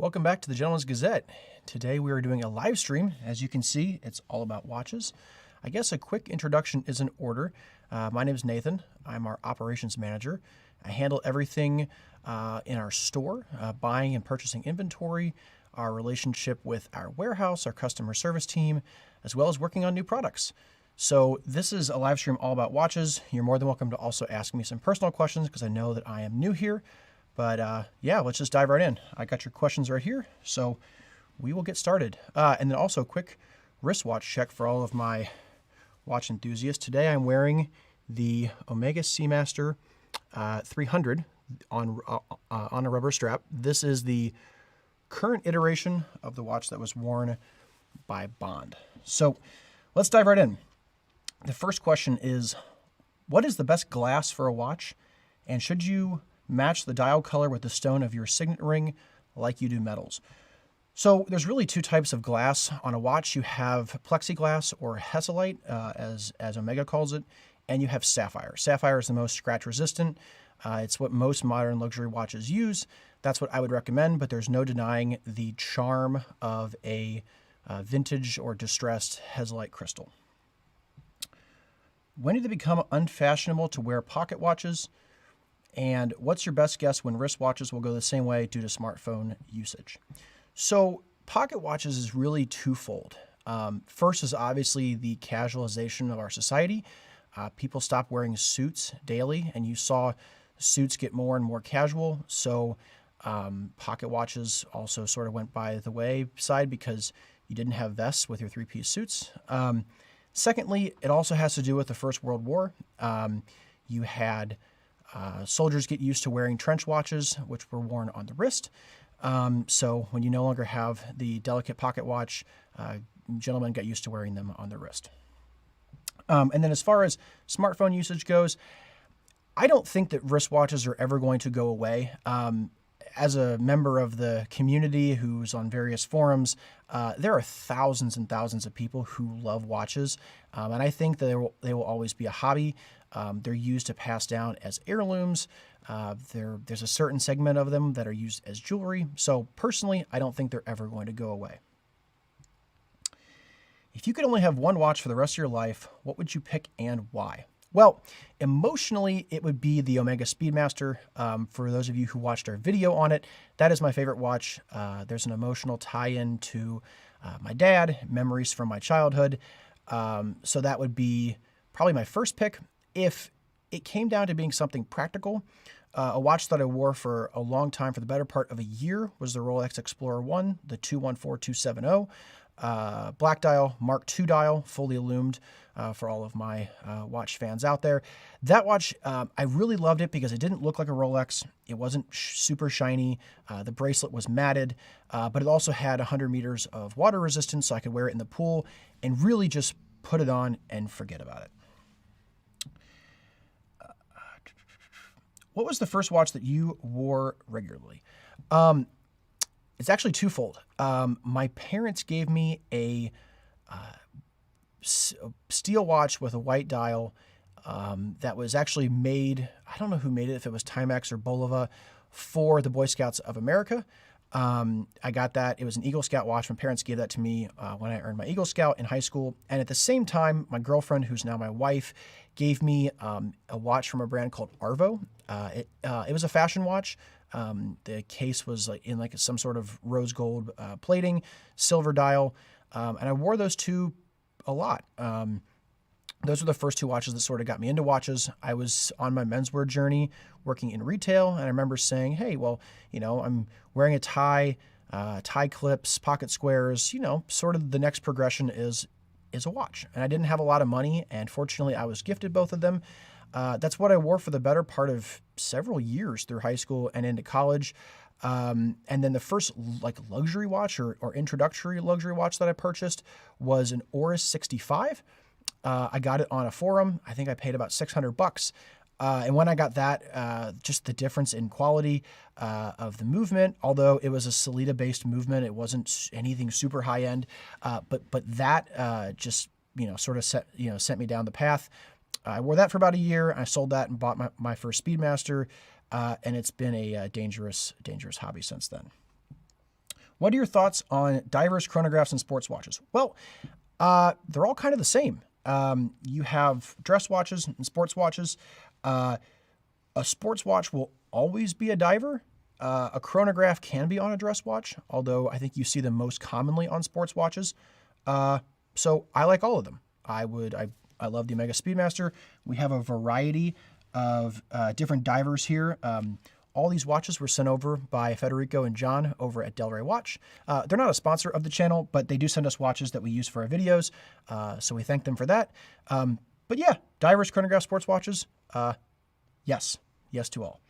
Welcome back to the Gentleman's Gazette. Today we are doing a live stream. As you can see, it's all about watches. I guess a quick introduction is in order. My name is Nathan. I'm our operations manager. I handle everything in our store, buying and purchasing inventory, our relationship with our warehouse, our customer service team, as well as working on new products. So this is a live stream all about watches. You're more than welcome to also ask me some personal questions because I know that I am new here. But yeah, let's just dive right in. I got your questions right here, so we will get started. And then also a quick wristwatch check for all of my watch enthusiasts. Today I'm wearing the Omega Seamaster 300 on a rubber strap. This is the current iteration of the watch that was worn by Bond. So let's dive right in. The first question is, what is the best glass for a watch? And should you match the dial color with the stone of your signet ring like you do metals? So there's really two types of glass on a watch. You have plexiglass or hesselite, as Omega calls it, and you have sapphire. Sapphire is the most scratch resistant. It's what most modern luxury watches use. That's what I would recommend, but there's no denying the charm of a vintage or distressed hesselite crystal. When did it become unfashionable to wear pocket watches? And what's your best guess when wristwatches will go the same way due to smartphone usage? So pocket watches is really twofold. First is obviously the casualization of our society. People stopped wearing suits daily, and you saw suits get more and more casual. So pocket watches also sort of went by the wayside because you didn't have vests with your three-piece suits. Secondly, it also has to do with the First World War. You had soldiers get used to wearing trench watches, which were worn on the wrist. So when you no longer have the delicate pocket watch, gentlemen got used to wearing them on the wrist. And then as far as smartphone usage goes, I don't think that wristwatches are ever going to go away. As a member of the community who's on various forums, there are thousands and thousands of people who love watches. And I think that they will always be a hobby. They're used to pass down as heirlooms. There's a certain segment of them that are used as jewelry. So personally, I don't think they're ever going to go away. If you could only have one watch for the rest of your life, what would you pick and why? Well, emotionally, it would be the Omega Speedmaster. For those of you who watched our video on it, that is my favorite watch. There's an emotional tie-in to my dad, memories from my childhood. So that would be probably my first pick. If it came down to being something practical, a watch that I wore for a long time, for the better part of a year, was the Rolex Explorer 1, the 214270. Black dial, Mark II dial, fully illumined, for all of my watch fans out there. That watch, I really loved it because it didn't look like a Rolex. It wasn't super shiny. The bracelet was matted, but it also had 100 meters of water resistance, so I could wear it in the pool and really just put it on and forget about it. What was the first watch that you wore regularly? It's actually twofold. My parents gave me a steel watch with a white dial that was actually made, I don't know who made it, if it was Timex or Bulova, for the Boy Scouts of America. I got that. It was an Eagle Scout watch. My parents gave that to me when I earned my Eagle Scout in high school. And at the same time, my girlfriend, who's now my wife, gave me a watch from a brand called Arvo. It was a fashion watch. The case was in some sort of rose gold plating, silver dial, and I wore those two a lot. Those were the first two watches that sort of got me into watches. I was on my menswear journey working in retail, and I remember saying, hey, well, I'm wearing a tie, tie clips, pocket squares, sort of the next progression is a watch. And I didn't have a lot of money, and fortunately I was gifted both of them. That's what I wore for the better part of several years through high school and into college. And then the first luxury watch or introductory luxury watch that I purchased was an Oris 65. I got it on a forum. I think I paid about $600. And when I got that, just the difference in quality of the movement, although it was a Sellita-based movement, it wasn't anything super high end. But that just sort of sent me down the path. I wore that for about a year. I sold that and bought my first Speedmaster, and it's been a dangerous hobby since then. What are your thoughts on divers, chronographs, and sports watches? Well, they're all kind of the same. You have dress watches and sports watches. A sports watch will always be a diver. A chronograph can be on a dress watch, although I think you see them most commonly on sports watches. So I like all of them. I love the Omega Speedmaster. We have a variety of different divers here. All these watches were sent over by Federico and John over at Del Rey Watch. They're not a sponsor of the channel, but they do send us watches that we use for our videos, so we thank them for that. But yeah, divers, chronograph, sports watches, yes to all.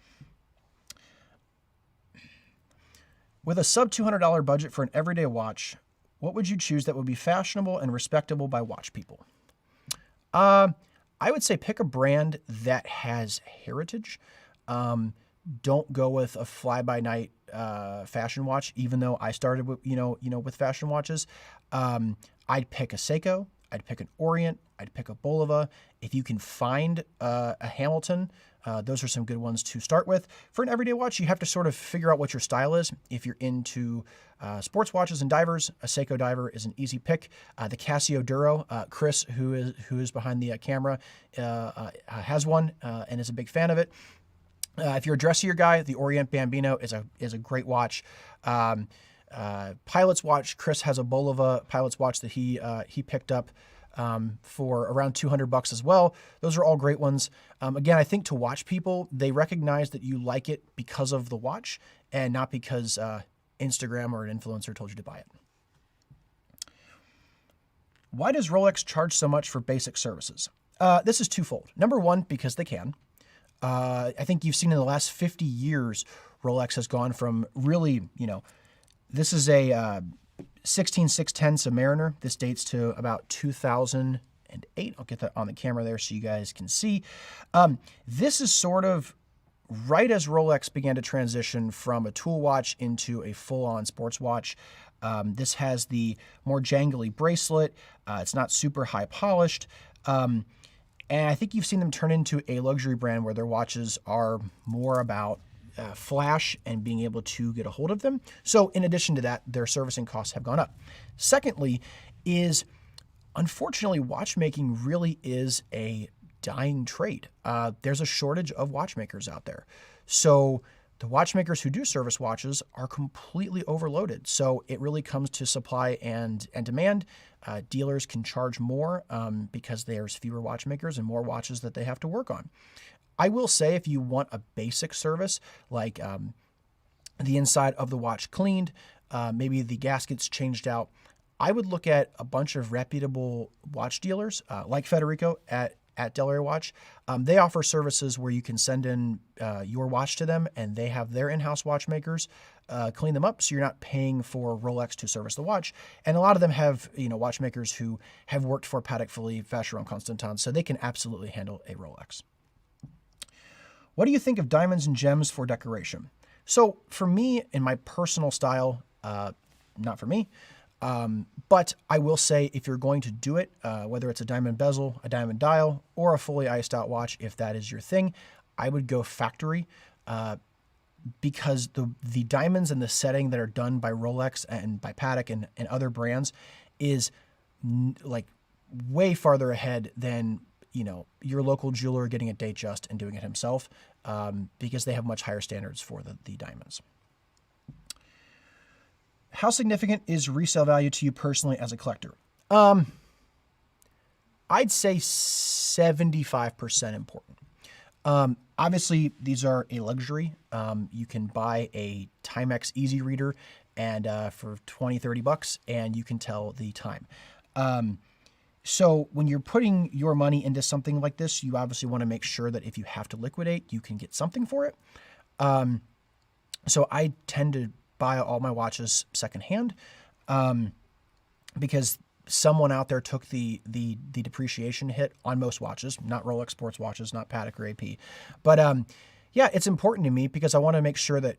With a sub $200 budget for an everyday watch, what would you choose that would be fashionable and respectable by watch people? I would say pick a brand that has heritage. Don't go with a fly-by-night fashion watch, even though I started with, with fashion watches. I'd pick a Seiko. I'd pick an Orient. I'd pick a Bulova. If you can find a Hamilton, those are some good ones to start with. For an everyday watch, you have to sort of figure out what your style is. If you're into sports watches and divers, a Seiko diver is an easy pick. The Casio Duro, Chris, who is behind the camera, has one and is a big fan of it. If you're a dressier guy, the Orient Bambino is a great watch. Pilot's watch, Chris has a Bulova Pilot's watch that he picked up for around $200 as well. Those are all great ones. Again, I think to watch people, they recognize that you like it because of the watch and not because Instagram or an influencer told you to buy it. Why does Rolex charge so much for basic services? This is twofold. Number one, because they can. I think you've seen in the last 50 years, Rolex has gone from really, this is a 16610 Submariner. This dates to about 2008. I'll get that on the camera there so you guys can see. This is sort of right as Rolex began to transition from a tool watch into a full-on sports watch. This has the more jangly bracelet. It's not super high polished. And I think you've seen them turn into a luxury brand where their watches are more about flash and being able to get a hold of them. So in addition to that, their servicing costs have gone up. Secondly is, unfortunately, watchmaking really is a dying trade. There's a shortage of watchmakers out there. So the watchmakers who do service watches are completely overloaded. So it really comes to supply and demand. Dealers can charge more because there's fewer watchmakers and more watches that they have to work on. I will say if you want a basic service like the inside of the watch cleaned, maybe the gaskets changed out, I would look at a bunch of reputable watch dealers like Federico at Del Rey Watch. They offer services where you can send in your watch to them and they have their in-house watchmakers clean them up, so you're not paying for Rolex to service the watch. And a lot of them have watchmakers who have worked for Paddock, Philippe, Vacheron Constantin, so they can absolutely handle a Rolex. What do you think of diamonds and gems for decoration? So for me, in my personal style, not for me. But I will say if you're going to do it, whether it's a diamond bezel, a diamond dial, or a fully iced out watch, if that is your thing, I would go factory because the diamonds and the setting that are done by Rolex and by Paddock and other brands is like way farther ahead than your local jeweler getting a Datejust and doing it himself because they have much higher standards for the diamonds. How significant is resale value to you personally as a collector? I'd say 75% important. Obviously, these are a luxury. You can buy a Timex Easy Reader and for $20-30, and you can tell the time. So when you're putting your money into something like this, you obviously want to make sure that if you have to liquidate, you can get something for it. So I tend to buy all my watches secondhand because someone out there took the depreciation hit on most watches, not Rolex sports watches, not Paddock or AP. But yeah, it's important to me because I want to make sure that,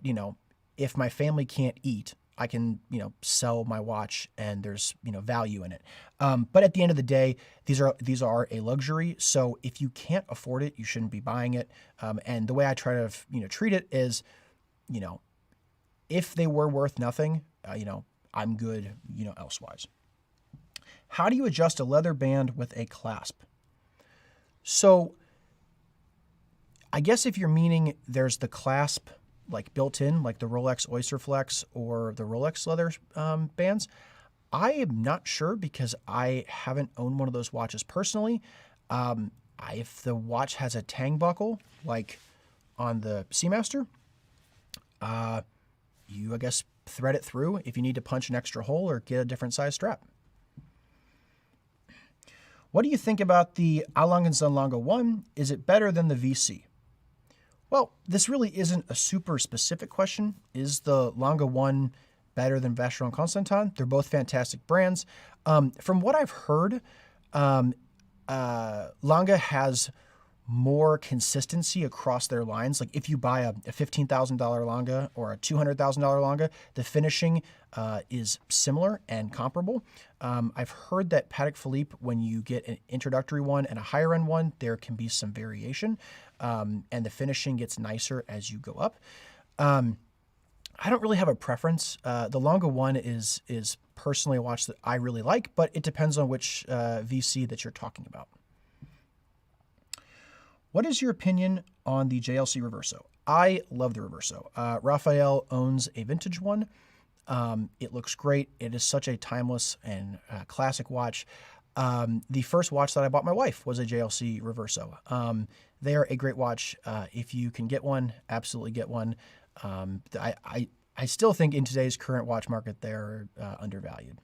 if my family can't eat, I can, sell my watch and there's, value in it. But at the end of the day, these are a luxury. So if you can't afford it, you shouldn't be buying it. And the way I try to, treat it is, if they were worth nothing, I'm good, elsewise. How do you adjust a leather band with a clasp? So I guess if you're meaning there's the clasp like built in, like the Rolex Oyster Flex or the Rolex leather bands, I am not sure because I haven't owned one of those watches personally. If the watch has a tang buckle, like on the Seamaster, you, I guess, thread it through if you need to punch an extra hole or get a different size strap. What do you think about the A. Lange & Söhne Lange 1? Is it better than the VC? Well, this really isn't a super specific question. Is the Lange 1 better than Vacheron Constantin? They're both fantastic brands. From what I've heard, Lange has more consistency across their lines. Like if you buy a $15,000 Lange or a $200,000 Lange, the finishing is similar and comparable. I've heard that Paddock Philippe, when you get an introductory one and a higher end one, there can be some variation, and the finishing gets nicer as you go up. I don't really have a preference. The Lange 1 is personally a watch that I really like, but it depends on which VC that you're talking about. What is your opinion on the JLC Reverso? I love the Reverso. Raphael owns a vintage one. It looks great. It is such a timeless and classic watch. The first watch that I bought my wife was a JLC Reverso. They are a great watch. If you can get one, absolutely get one. I still think in today's current watch market, they're undervalued.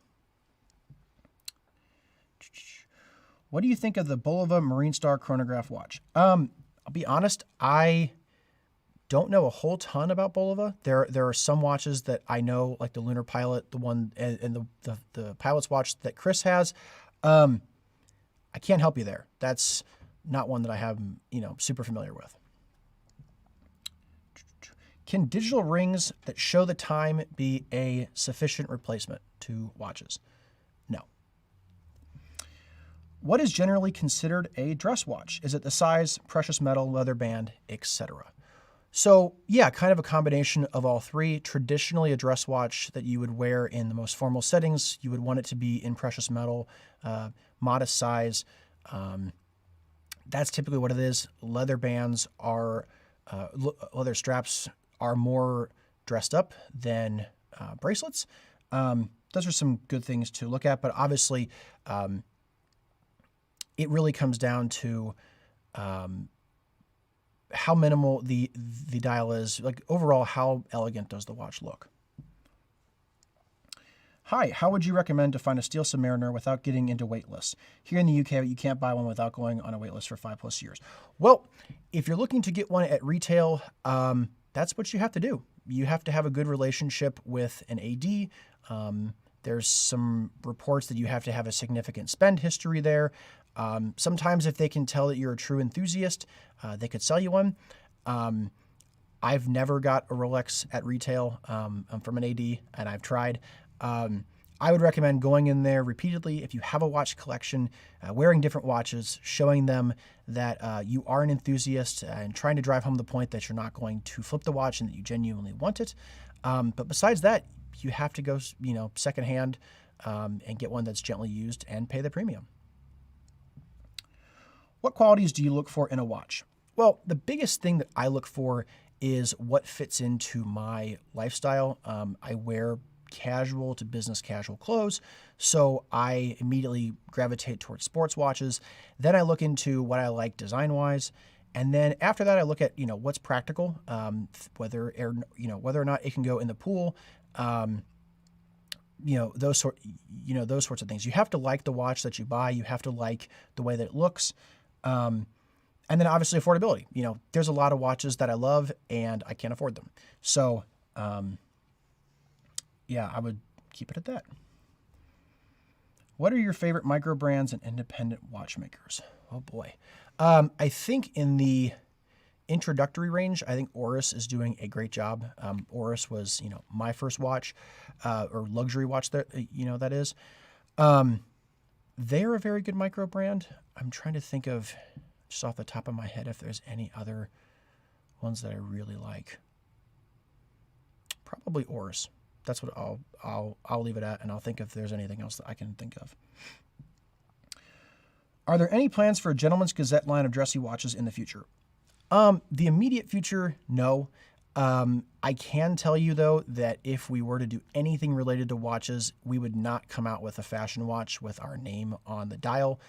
What do you think of the Bulova Marine Star chronograph watch? I'll be honest, I don't know a whole ton about Bulova. There are some watches that I know, like the Lunar Pilot, the one and the Pilot's watch that Chris has. I can't help you there. That's not one that I have, super familiar with. Can digital rings that show the time be a sufficient replacement to watches? No. What is generally considered a dress watch? Is it the size, precious metal, leather band, etc.? So yeah, kind of a combination of all three. Traditionally, a dress watch that you would wear in the most formal settings, you would want it to be in precious metal, modest size. That's typically what it is. Leather bands are, leather straps are more dressed up than bracelets. Those are some good things to look at, but obviously it really comes down to how minimal the dial is. Like overall, how elegant does the watch look? Hi, how would you recommend to find a steel Submariner without getting into waitlists? Here in the UK, you can't buy one without going on a waitlist for 5+ years. Well, if you're looking to get one at retail, that's what you have to do. You have to have a good relationship with an AD. There's some reports that you have to have a significant spend history there. Sometimes if they can tell that you're a true enthusiast, they could sell you one. I've never got a Rolex at retail. I'm from an AD and I've tried. I would recommend going in there repeatedly if you have a watch collection, wearing different watches, showing them that you are an enthusiast and trying to drive home the point that you're not going to flip the watch and that you genuinely want it. But besides that, you have to go, secondhand and get one that's gently used and pay the premium. What qualities do you look for in a watch? Well, the biggest thing that I look for is what fits into my lifestyle. I wear casual to business casual clothes, so I immediately gravitate towards sports watches. Then I look into what I like design-wise, and then after that I look at what's practical, whether or not it can go in the pool, those sorts of things. You have to like the watch that you buy. You have to like the way that it looks. And then obviously affordability. There's a lot of watches that I love and I can't afford them. So, yeah, I would keep it at that. What are your favorite micro brands and independent watchmakers? Oh boy. I think in the introductory range, I think Oris is doing a great job. Oris was, my first watch, or luxury watch that is. They're a very good micro brand. I'm trying to think of, just off the top of my head, if there's any other ones that I really like. Probably Oris. that's what I'll leave it at, and I'll think if there's anything else that I can think of. Are there any plans for a Gentleman's Gazette line of dressy watches in the future? The immediate future, no. I can tell you, though, that if we were to do anything related to watches, we would not come out with a fashion watch with our name on the dial.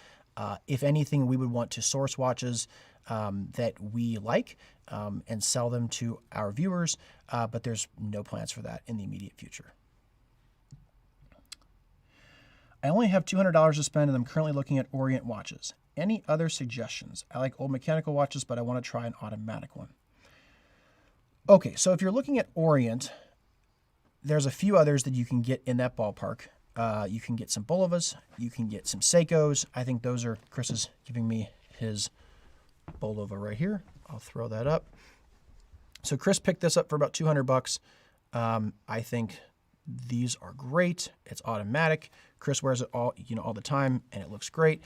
If anything, we would want to source watches that we like and sell them to our viewers, but there's no plans for that in the immediate future. I only have $200 to spend, and I'm currently looking at Orient watches. Any other suggestions? I like old mechanical watches, but I want to try an automatic one. Okay, so if you're looking at Orient, there's a few others that you can get in that ballpark. You can get some Bulovas, you can get some Seikos. I think those are, Chris is giving me his Bulova right here. I'll throw that up. So Chris picked this up for about 200 bucks. I think these are great. It's automatic. Chris wears it all the time, and it looks great.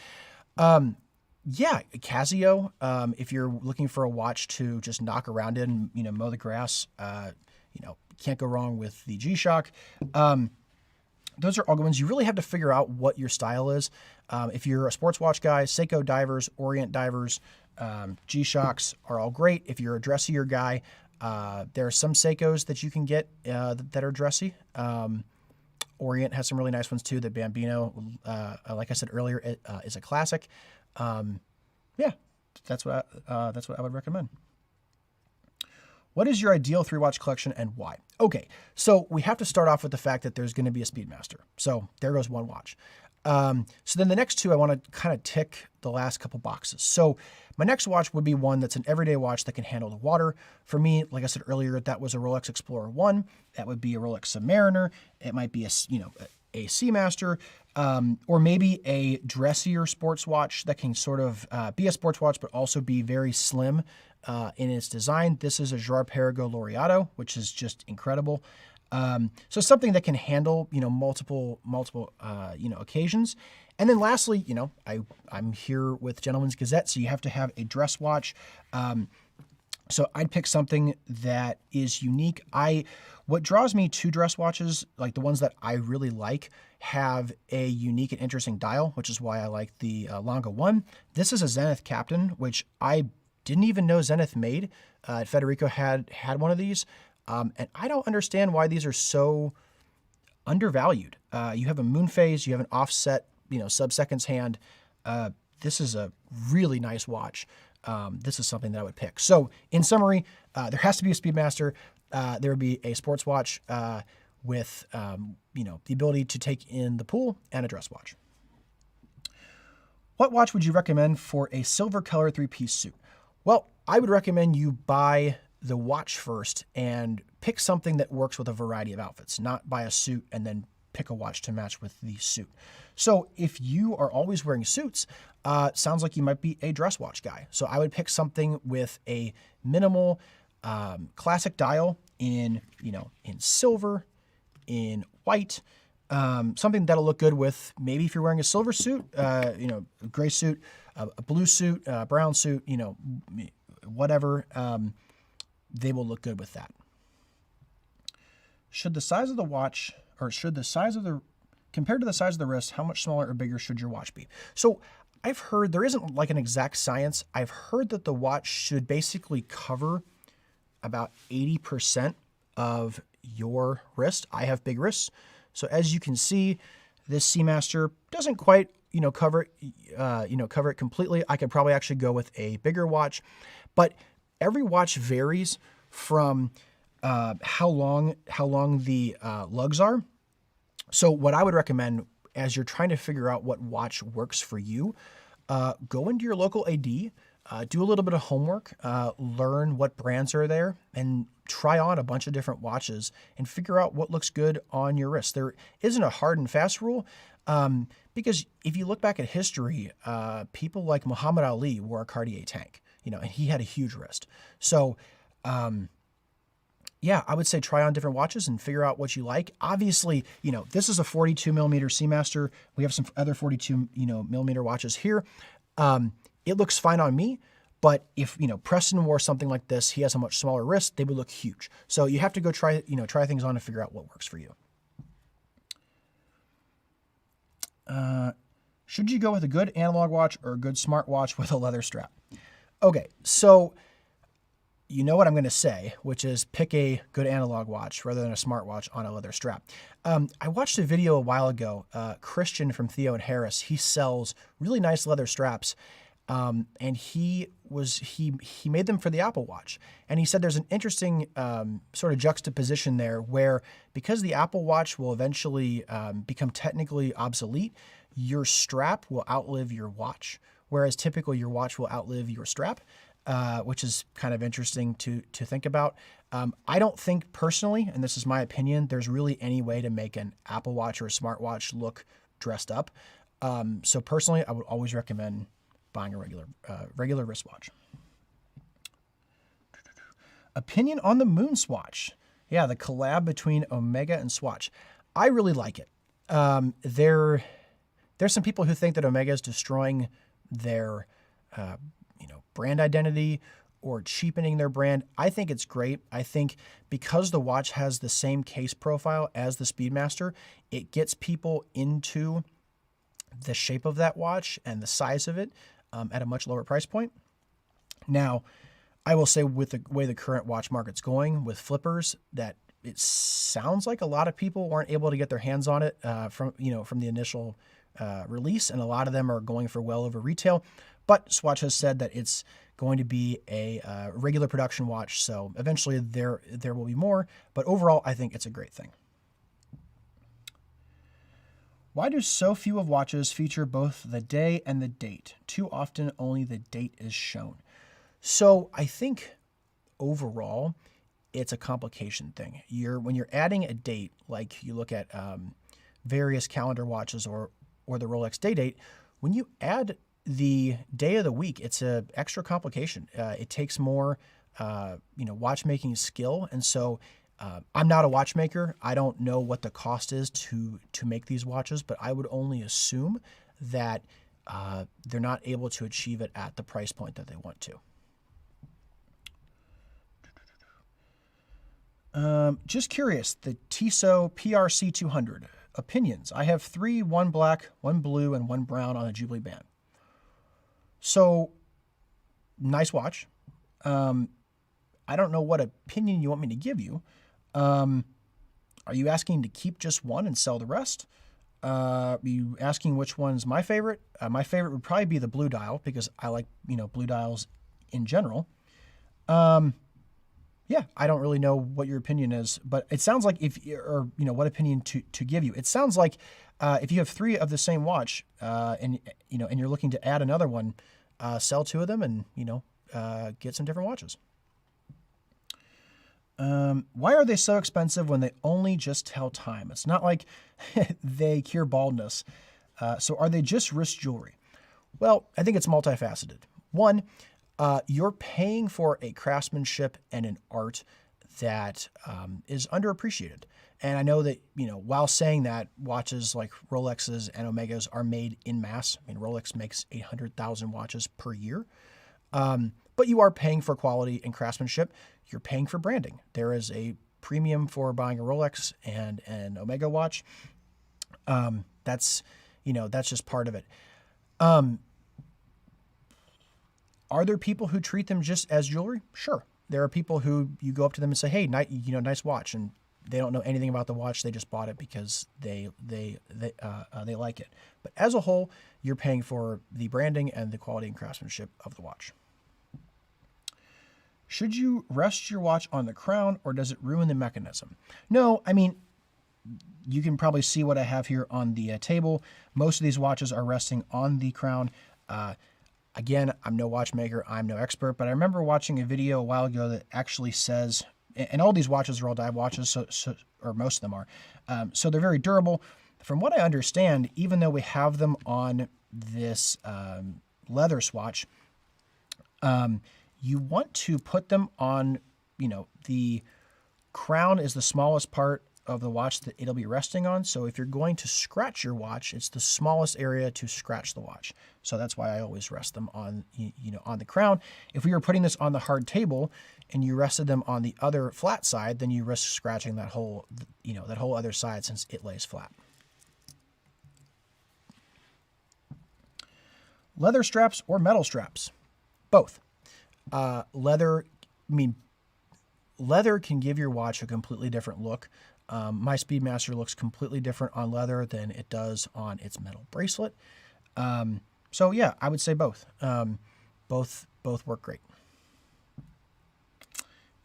Yeah, Casio. If you're looking for a watch to just knock around in, mow the grass, can't go wrong with the G-Shock. Those are all good ones. You really have to figure out what your style is. If you're a sports watch guy, Seiko divers, Orient divers, G-Shocks are all great. If you're a dressier guy, there are some Seikos that you can get that are dressy. Orient has some really nice ones too. The Bambino, like I said earlier, is a classic. Yeah, that's what I would recommend. What is your ideal 3-watch collection and why? Okay, so we have to start off with the fact that there's going to be a Speedmaster. So there goes one watch. So then the next two, I want to kind of tick the last couple boxes. So my next watch would be one that's an everyday watch that can handle the water. For me, like I said earlier, that was a Rolex Explorer 1. That would be a Rolex Submariner. It might be a Seamaster, or maybe a dressier sports watch that can sort of be a sports watch, but also be very slim in its design. This is a Girard-Perregaux Laureato, which is just incredible. So something that can handle, multiple occasions. And then lastly, I'm here with Gentleman's Gazette, so you have to have a dress watch. So I'd pick something that is unique. What draws me to dress watches, like the ones that I really like, have a unique and interesting dial, which is why I like the Longa 1. This is a Zenith Captain, which I didn't even know Zenith made. Federico had one of these. And I don't understand why these are so undervalued. You have a moon phase, you have an offset, sub-seconds hand. This is a really nice watch. This is something that I would pick. So in summary, there has to be a Speedmaster. There would be a sports watch with, the ability to take in the pool, and a dress watch. What watch would you recommend for a silver color 3-piece suit? Well, I would recommend you buy the watch first and pick something that works with a variety of outfits, not buy a suit and then pick a watch to match with the suit. So if you are always wearing suits, sounds like you might be a dress watch guy. So I would pick something with a minimal classic dial in silver, in white, something that'll look good with, maybe if you're wearing a silver suit, a gray suit, a blue suit, a brown suit, whatever, they will look good with that. Should the size of the watch, compared to the size of the wrist, how much smaller or bigger should your watch be? So I've heard, there isn't like an exact science. I've heard that the watch should basically cover about 80% of your wrist. I have big wrists. So as you can see, this Seamaster doesn't quite, cover it completely. I could probably actually go with a bigger watch, but every watch varies from how long the lugs are. So what I would recommend as you're trying to figure out what watch works for you, go into your local AD, do a little bit of homework, learn what brands are there, and try on a bunch of different watches and figure out what looks good on your wrist. There isn't a hard and fast rule, because if you look back at history, people like Muhammad Ali wore a Cartier tank, and he had a huge wrist. So, yeah, I would say try on different watches and figure out what you like. Obviously, this is a 42 millimeter Seamaster. We have some other 42, millimeter watches here. It looks fine on me, but if, Preston wore something like this, he has a much smaller wrist, they would look huge. So you have to go try things on and figure out what works for you. Should you go with a good analog watch or a good smartwatch with a leather strap? Okay, so you know what I'm going to say, which is pick a good analog watch rather than a smartwatch on a leather strap. I watched a video a while ago. Christian from Theo and Harris, he sells really nice leather straps, and he made them for the Apple Watch. And he said there's an interesting sort of juxtaposition there where because the Apple Watch will eventually become technically obsolete, your strap will outlive your watch, whereas typically your watch will outlive your strap. Which is kind of interesting to think about. I don't think personally, and this is my opinion, there's really any way to make an Apple Watch or a smartwatch look dressed up. So personally, I would always recommend buying a regular wristwatch. Opinion on the Moon Swatch. Yeah, the collab between Omega and Swatch. I really like it. There's some people who think that Omega is destroying their brand identity or cheapening their brand. I think it's great. I think because the watch has the same case profile as the Speedmaster, it gets people into the shape of that watch and the size of it at a much lower price point. Now, I will say with the way the current watch market's going with flippers, that it sounds like a lot of people weren't able to get their hands on it from the initial release, and a lot of them are going for well over retail. But Swatch has said that it's going to be a regular production watch, so eventually there will be more. But overall, I think it's a great thing. Why do so few of watches feature both the day and the date? Too often, only the date is shown. So I think overall, it's a complication thing. When you're adding a date, like you look at various calendar watches or the Rolex day date, when you add the day of the week, it's a extra complication. It takes more, watchmaking skill. And so I'm not a watchmaker. I don't know what the cost is to make these watches, but I would only assume that they're not able to achieve it at the price point that they want to. Just curious, the Tissot PRC 200 opinions. I have 3, 1 black, 1 blue, and 1 brown on a Jubilee band. So, nice watch. I don't know what opinion you want me to give you. Are you asking to keep just one and sell the rest? Are you asking which one's my favorite? My favorite would probably be the blue dial because I like, blue dials in general. Yeah, I don't really know what your opinion is, but it sounds like what opinion to give you. It sounds like if you have 3 of the same watch, and you're looking to add another one, sell 2 of them and get some different watches. Why are they so expensive when they only just tell time? It's not like they cure baldness. So are they just wrist jewelry? Well, I think it's multifaceted. One, you're paying for a craftsmanship and an art that is underappreciated. And I know that, while saying that, watches like Rolexes and Omegas are made in mass. I mean, Rolex makes 800,000 watches per year. But you are paying for quality and craftsmanship. You're paying for branding. There is a premium for buying a Rolex and an Omega watch. That's just part of it. Are there people who treat them just as jewelry? Sure. There are people who you go up to them and say, "Hey, nice watch," and they don't know anything about the watch. They just bought it because they like it. But as a whole, you're paying for the branding and the quality and craftsmanship of the watch. Should you rest your watch on the crown, or does it ruin the mechanism? No, I mean, you can probably see what I have here on the table. Most of these watches are resting on the crown. Again, I'm no watchmaker, I'm no expert, but I remember watching a video a while ago that actually says, and all these watches are all dive watches, or most of them are, so they're very durable. From what I understand, even though we have them on this leather swatch, you want to put them on, the crown is the smallest part of the watch that it'll be resting on. So if you're going to scratch your watch, it's the smallest area to scratch the watch. So that's why I always rest them on, on the crown. If we were putting this on the hard table and you rested them on the other flat side, then you risk scratching that whole other side since it lays flat. Leather straps or metal straps? Both. Leather can give your watch a completely different look. My Speedmaster looks completely different on leather than it does on its metal bracelet. So yeah, I would say both. Both work great.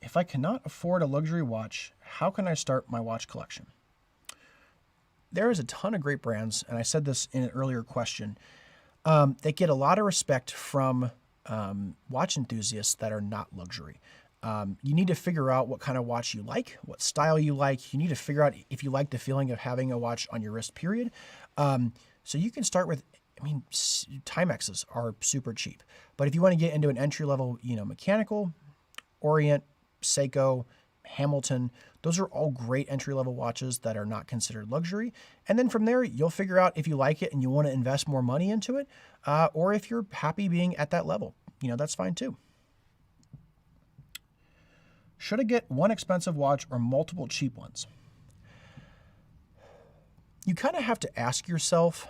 If I cannot afford a luxury watch, how can I start my watch collection? There is a ton of great brands, and I said this in an earlier question, that get a lot of respect from watch enthusiasts that are not luxury. You need to figure out what kind of watch you like, what style you like. You need to figure out if you like the feeling of having a watch on your wrist, period. So you can start with, Timexes are super cheap. But if you want to get into an entry-level, mechanical, Orient, Seiko, Hamilton, those are all great entry-level watches that are not considered luxury. And then from there, you'll figure out if you like it and you want to invest more money into it, or if you're happy being at that level. That's fine too. Should I get one expensive watch or multiple cheap ones? You kind of have to ask yourself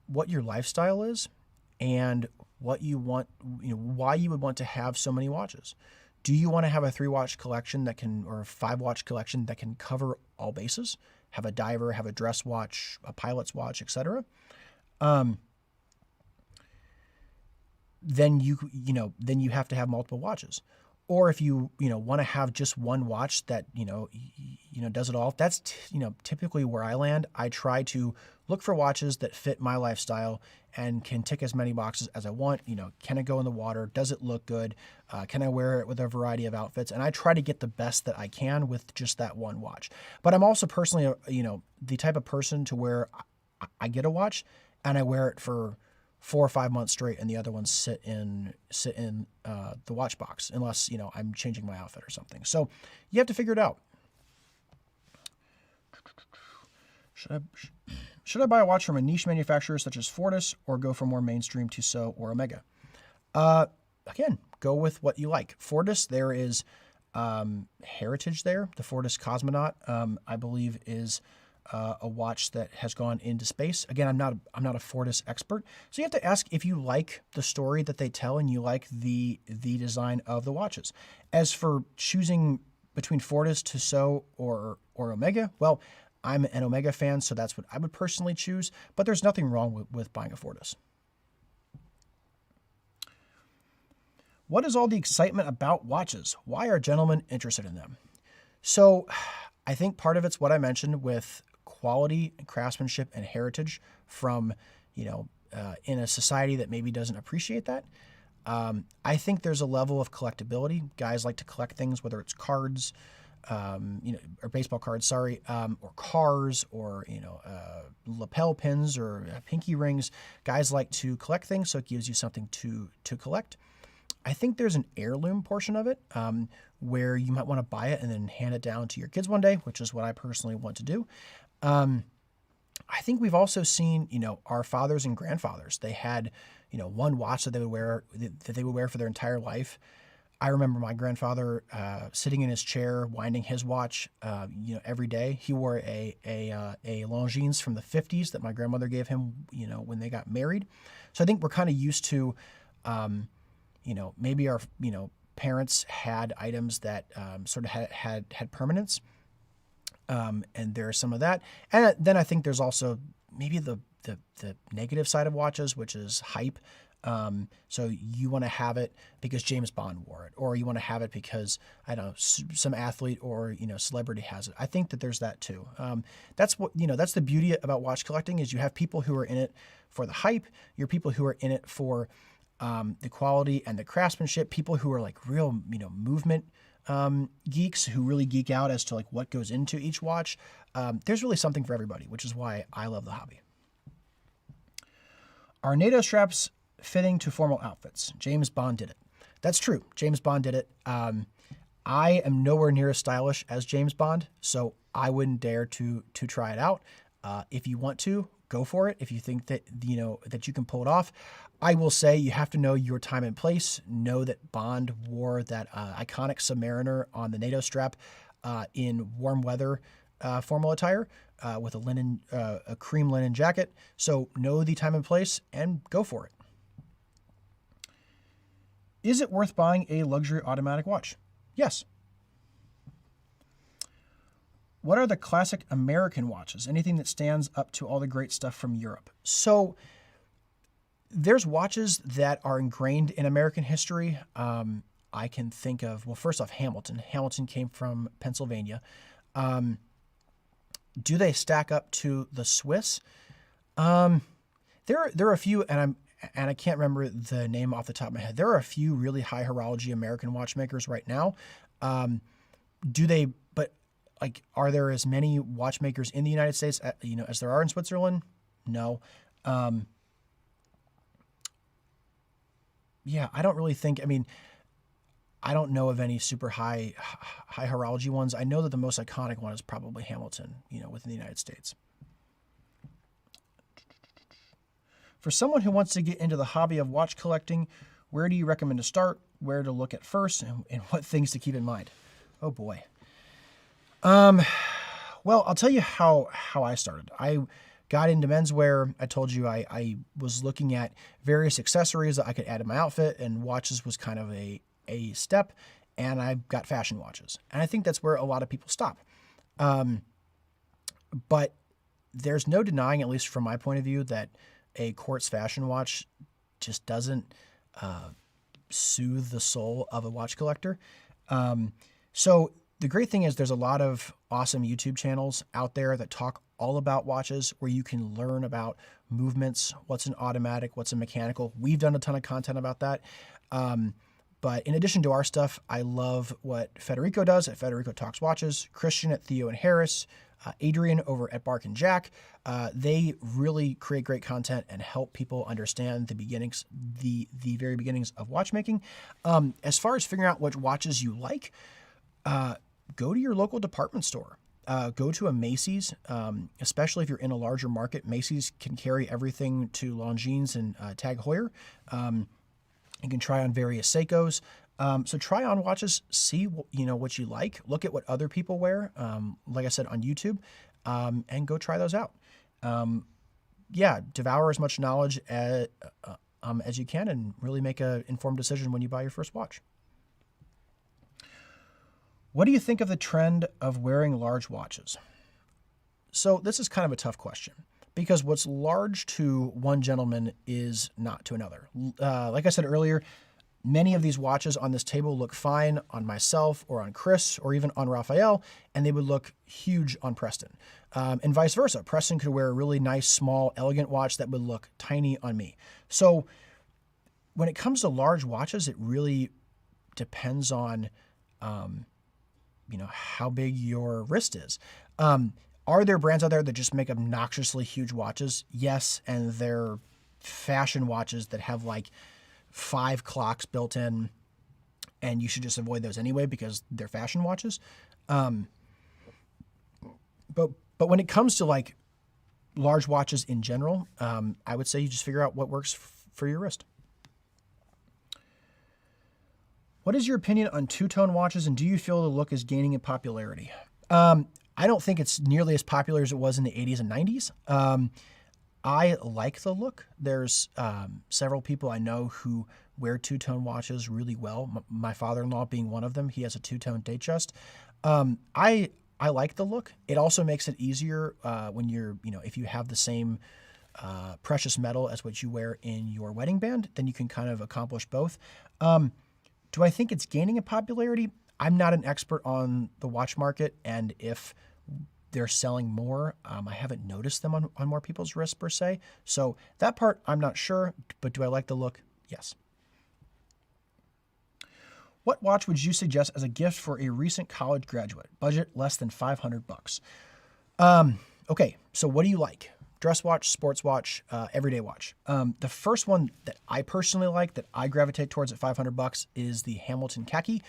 what your lifestyle is and what you want, why you would want to have so many watches. Do you want to have a 3-watch collection or a 5-watch collection that can cover all bases? Have a diver, have a dress watch, a pilot's watch, etc. Then you have to have multiple watches. Or if you want to have just one watch that does it all, that's typically where I land. I try to look for watches that fit my lifestyle and can tick as many boxes as I want. Can it go in the water? Does it look good? Can I wear it with a variety of outfits? And I try to get the best that I can with just that one watch. But I'm also personally the type of person to where I get a watch and I wear it for 4 or 5 months straight, and the other ones sit in the watch box, unless I'm changing my outfit or something. So you have to figure it out. Should I buy a watch from a niche manufacturer such as Fortis, or go for more mainstream Tissot or Omega? Again, go with what you like. Fortis, there is heritage there. The Fortis Cosmonaut, I believe, is a watch that has gone into space. Again, I'm not a Fortis expert, so you have to ask if you like the story that they tell and you like the design of the watches. As for choosing between Fortis, Tissot, or Omega, well, I'm an Omega fan, so that's what I would personally choose. But there's nothing wrong with buying a Fortis. What is all the excitement about watches? Why are gentlemen interested in them? So I think part of it's what I mentioned with quality and craftsmanship and heritage from, in a society that maybe doesn't appreciate that. I think there's a level of collectability. Guys like to collect things, whether it's cards, or baseball cards, or cars, or, lapel pins or pinky rings. Guys like to collect things, so it gives you something to collect. I think there's an heirloom portion of it, where you might want to buy it and then hand it down to your kids one day, which is what I personally want to do. I think we've also seen, our fathers and grandfathers. They had, one watch that they would wear for their entire life. I remember my grandfather sitting in his chair, winding his watch, every day. He wore a Longines from the 50s that my grandmother gave him, when they got married. So I think we're kind of used to, maybe our, parents had items that sort of had permanence. And there's some of that. And then I think there's also maybe the negative side of watches, which is hype. So you want to have it because James Bond wore it, or you want to have it because, I don't know, some athlete or, celebrity has it. I think that there's that too. That's the beauty about watch collecting, is you have people who are in it for the hype. You're people who are in it for the quality and the craftsmanship, people who are like real, movement geeks who really geek out as to like what goes into each watch. There's really something for everybody, which is why I love the hobby. Are NATO straps fitting to formal outfits? James Bond did it. That's true. James Bond did it. I am nowhere near as stylish as James Bond, so I wouldn't dare to try it out. If you want to, go for it. If you think that that you can pull it off, I will say you have to know your time and place. Know that Bond wore that iconic Submariner on the NATO strap in warm weather formal attire. with a cream linen jacket. So know the time and place and go for it. Is it worth buying a luxury automatic watch? Yes. What are the classic American watches? Anything that stands up to all the great stuff from Europe? So there's watches that are ingrained in American history. I can think of, well, first off, Hamilton. Hamilton came from Pennsylvania. Do they stack up to the Swiss? There are a few, and I can't remember the name off the top of my head. There are a few really high horology American watchmakers right now. Are there as many watchmakers in the United States, as there are in Switzerland? No. I don't really think, I don't know of any super high horology ones. I know that the most iconic one is probably Hamilton, within the United States. For someone who wants to get into the hobby of watch collecting, where do you recommend to start, where to look at first, and what things to keep in mind? Oh boy. Well, I'll tell you how I started. I got into menswear. I told you I was looking at various accessories that I could add to my outfit, and watches was kind of a step, and I got fashion watches. And I think that's where a lot of people stop. But there's no denying, at least from my point of view, that a quartz fashion watch just doesn't soothe the soul of a watch collector. So the great thing is there's a lot of awesome YouTube channels out there that talk all about watches, where you can learn about movements, what's an automatic, what's a mechanical. We've done a ton of content about that. But in addition to our stuff, I love what Federico does at Federico Talks Watches, Christian at Theo and Harris, Adrian over at Bark and Jack. They really create great content and help people understand the beginnings, the very beginnings of watchmaking. As far as figuring out which watches you like, go to your local department store. Go to a Macy's, especially if you're in a larger market. Macy's can carry everything to Longines and Tag Heuer. You can try on various Seikos. So try on watches, see what you like, look at what other people wear, like I said, on YouTube, and go try those out. Devour as much knowledge as you can, and really make an informed decision when you buy your first watch. What do you think of the trend of wearing large watches? So this is kind of a tough question, because what's large to one gentleman is not to another. Like I said earlier, many of these watches on this table look fine on myself or on Chris or even on Raphael, and they would look huge on Preston. And vice versa. Preston could wear a really nice, small, elegant watch that would look tiny on me. So when it comes to large watches, it really depends on how big your wrist is. Are there brands out there that just make obnoxiously huge watches? Yes, and they're fashion watches that have like 5 clocks built in, and you should just avoid those anyway because they're fashion watches. But when it comes to like large watches in general, I would say you just figure out what works for your wrist. What is your opinion on two-tone watches, and do you feel the look is gaining in popularity? I don't think it's nearly as popular as it was in the 80s and 90s. I like the look. There's several people I know who wear two-tone watches really well. My father-in-law being one of them. He has a two-tone Datejust. I like the look. It also makes it easier when you're, if you have the same precious metal as what you wear in your wedding band, then you can kind of accomplish both. Do I think it's gaining in popularity? I'm not an expert on the watch market, and if they're selling more, I haven't noticed them on more people's wrists per se. So that part, I'm not sure, but do I like the look? Yes. What watch would you suggest as a gift for a recent college graduate? Budget less than $500. Okay, so what do you like? Dress watch, sports watch, everyday watch. The first one that I personally like, that I gravitate towards at $500, is the Hamilton Khaki.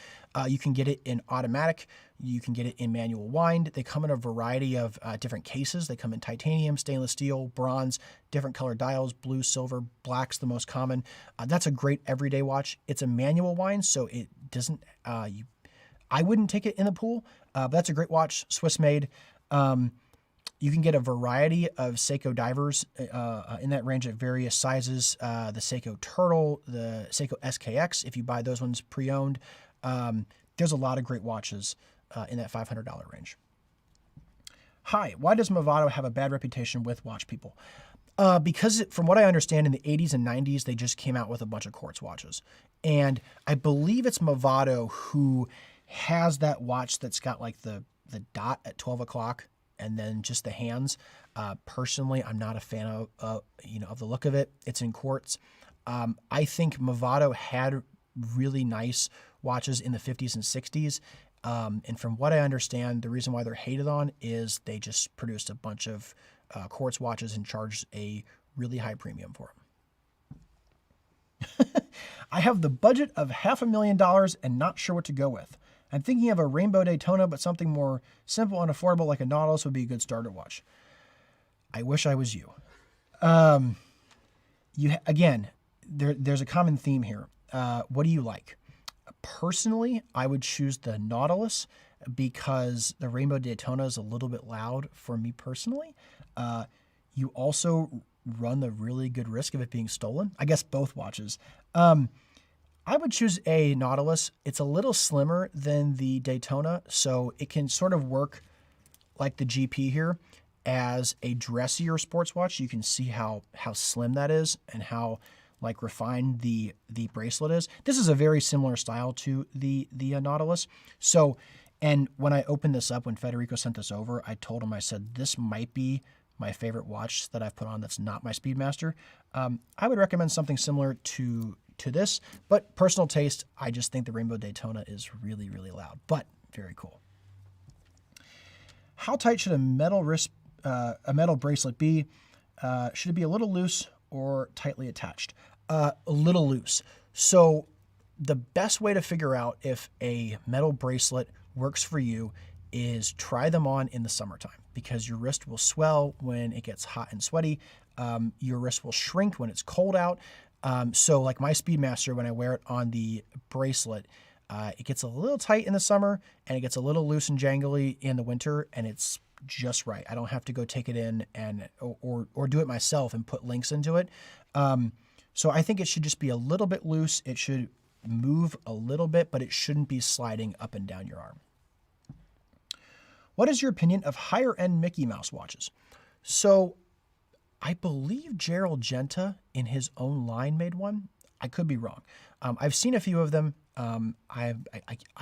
You can get it in automatic. You can get it in manual wind. They come in a variety of different cases. They come in titanium, stainless steel, bronze, different color dials, blue, silver, black's the most common. That's a great everyday watch. It's a manual wind, so it doesn't, I wouldn't take it in the pool, but that's a great watch, Swiss made. You can get a variety of Seiko divers in that range at various sizes. The Seiko Turtle, the Seiko SKX, if you buy those ones pre-owned. There's a lot of great watches in that $500 range. Hi, why does Movado have a bad reputation with watch people? Because from what I understand, in the 80s and 90s, they just came out with a bunch of quartz watches. And I believe it's Movado who has that watch that's got like the dot at 12 o'clock and then just the hands. Personally, I'm not a fan of the look of it. It's in quartz. I think Movado had really nice watches in the 50s and 60s. And from what I understand, the reason why they're hated on is they just produced a bunch of quartz watches and charged a really high premium for them. I have the budget of $500,000 and not sure what to go with. I'm thinking of a Rainbow Daytona, but something more simple and affordable like a Nautilus would be a good starter watch. I wish I was you. Again, there's a common theme here. What do you like? Personally, I would choose the Nautilus because the Rainbow Daytona is a little bit loud for me personally. You also run the really good risk of it being stolen. I guess both watches. I would choose a Nautilus. It's a little slimmer than the Daytona, so it can sort of work like the GP here as a dressier sports watch. You can see how slim that is and how like refined the bracelet is. This is a very similar style to the Nautilus. So, and when I opened this up, when Federico sent this over, I told him, I said, this might be my favorite watch that I've put on that's not my Speedmaster. I would recommend something similar to this, but personal taste, I just think the Rainbow Daytona is really, really loud, but very cool. How tight should a metal bracelet be? Should it be a little loose or tightly attached? A little loose. So the best way to figure out if a metal bracelet works for you is try them on in the summertime, because your wrist will swell when it gets hot and sweaty. Your wrist will shrink when it's cold out. So like my Speedmaster, when I wear it on the bracelet, it gets a little tight in the summer and it gets a little loose and jangly in the winter, and it's just right. I don't have to go take it in and or do it myself and put links into it. So I think it should just be a little bit loose. It should move a little bit, but it shouldn't be sliding up and down your arm. What is your opinion of higher end Mickey Mouse watches? So I believe Gerald Genta in his own line made one. I could be wrong. I've seen a few of them. I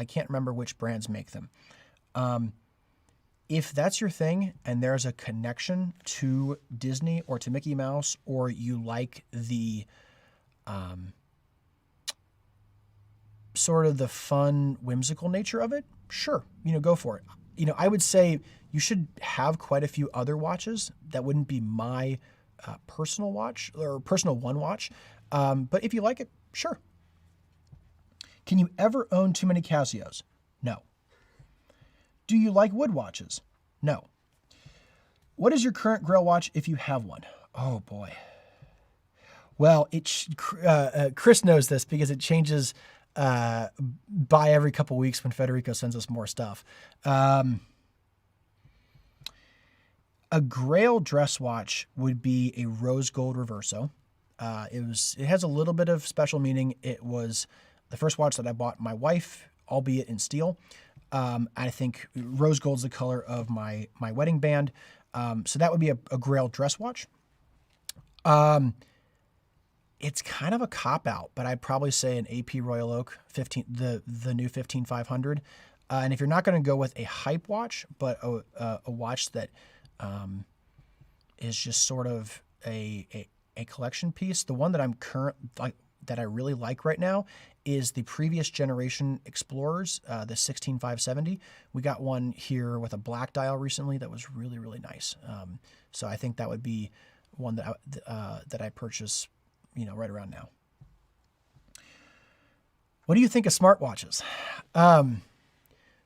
can't remember which brands make them. If that's your thing and there's a connection to Disney or to Mickey Mouse, or you like the sort of the fun, whimsical nature of it, sure, go for it. I would say you should have quite a few other watches. That wouldn't be my personal watch or personal one watch. But if you like it, sure. Can you ever own too many Casios? No. Do you like wood watches? No. What is your current Grail watch if you have one? Oh boy. Well, Chris knows this because it changes by every couple weeks when Federico sends us more stuff. A Grail dress watch would be a rose gold Reverso. It has a little bit of special meaning. It was the first watch that I bought my wife, albeit in steel. I think rose gold's the color of my wedding band. So that would be a Grail dress watch. It's kind of a cop-out, but I'd probably say an AP Rolloak 15, the new 15500. And if you're not going to go with a hype watch, but a watch that is just sort of a collection piece, the one that that I really like right now is the previous generation Explorers, the 16570. We got one here with a black dial recently that was really, really nice. So I think that would be one that I purchase, right around now. What do you think of smartwatches?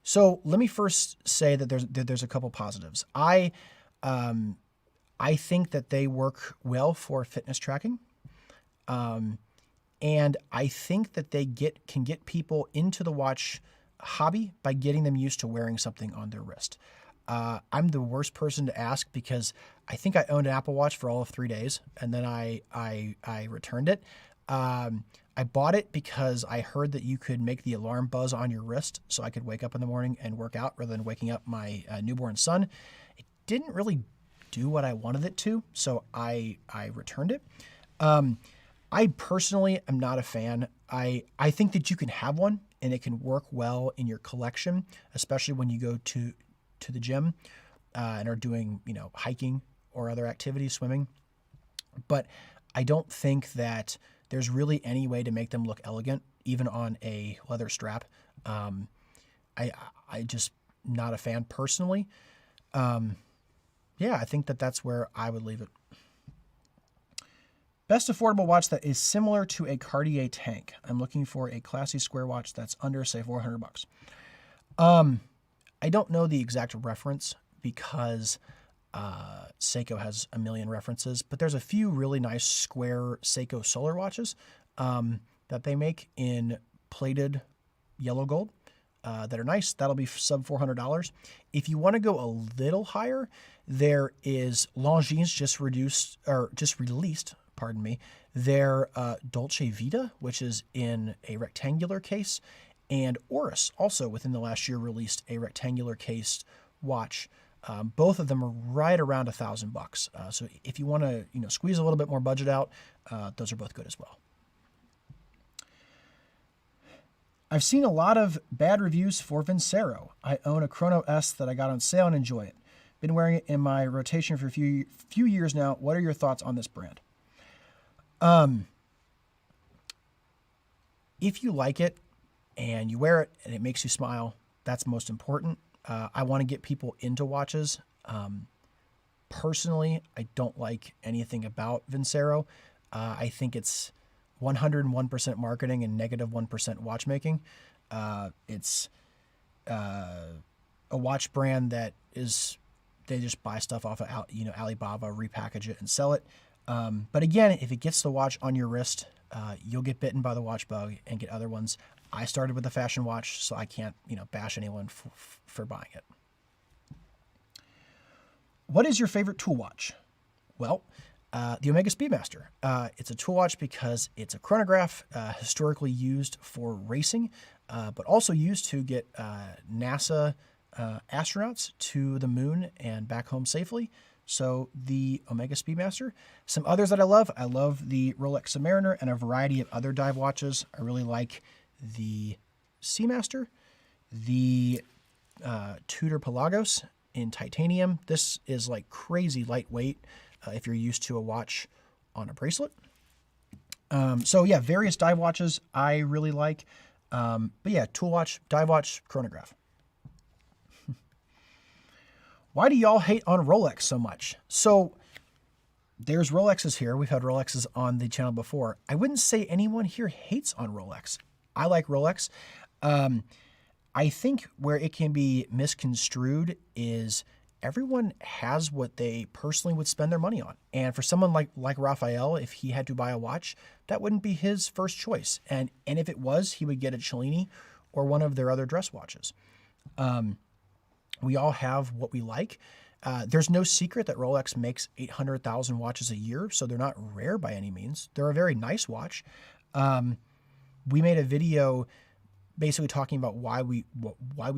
So let me first say that there's a couple positives. I think that they work well for fitness tracking. And I think that they can get people into the watch hobby by getting them used to wearing something on their wrist. I'm the worst person to ask because I think I owned an Apple Watch for all of 3 days, and then I returned it. I bought it because I heard that you could make the alarm buzz on your wrist so I could wake up in the morning and work out rather than waking up my newborn son. It didn't really do what I wanted it to, so I returned it. I personally am not a fan. I think that you can have one and it can work well in your collection, especially when you go to the gym and are doing, hiking or other activities, swimming. But I don't think that there's really any way to make them look elegant, even on a leather strap. I just not a fan personally. I think that's where I would leave it. Best affordable watch that is similar to a Cartier tank. I'm looking for a classy square watch that's under, say, $400. I don't know the exact reference because Seiko has a million references, but there's a few really nice square Seiko solar watches that they make in plated yellow gold that are nice. That'll be sub $400. If you want to go a little higher, there is Longines just released, their Dolce Vita, which is in a rectangular case, and Oris also within the last year released a rectangular cased watch. Both of them are right around $1,000. So if you want to, squeeze a little bit more budget out, those are both good as well. I've seen a lot of bad reviews for Vincero. I own a Chrono S that I got on sale and enjoy it. Been wearing it in my rotation for a few years now. What are your thoughts on this brand? If you like it and you wear it and it makes you smile, that's most important. I want to get people into watches. Personally, I don't like anything about Vincero. I think it's 101% marketing and negative 1% watchmaking. It's a watch brand that they just buy stuff off of Alibaba, repackage it and sell it. But again, if it gets the watch on your wrist, you'll get bitten by the watch bug and get other ones. I started with a fashion watch, so I can't, bash anyone for buying it. What is your favorite tool watch? Well, the Omega Speedmaster. It's a tool watch because it's a chronograph, historically used for racing, but also used to get NASA astronauts to the moon and back home safely. So the Omega Speedmaster. Some others that I love the Rolex Submariner and a variety of other dive watches. I really like the Seamaster, the Tudor Pelagos in titanium. This is like crazy lightweight if you're used to a watch on a bracelet. Various dive watches I really like. Tool watch, dive watch, chronograph. Why do y'all hate on Rolex so much? So there's Rolexes here. We've had Rolexes on the channel before. I wouldn't say anyone here hates on Rolex. I like Rolex. I think where it can be misconstrued is everyone has what they personally would spend their money on. And for someone like Raphael, if he had to buy a watch, that wouldn't be his first choice. And if it was, he would get a Cellini or one of their other dress watches. We all have what we like. There's no secret that Rolex makes 800,000 watches a year, so they're not rare by any means. They're a very nice watch. We made a video basically talking about why we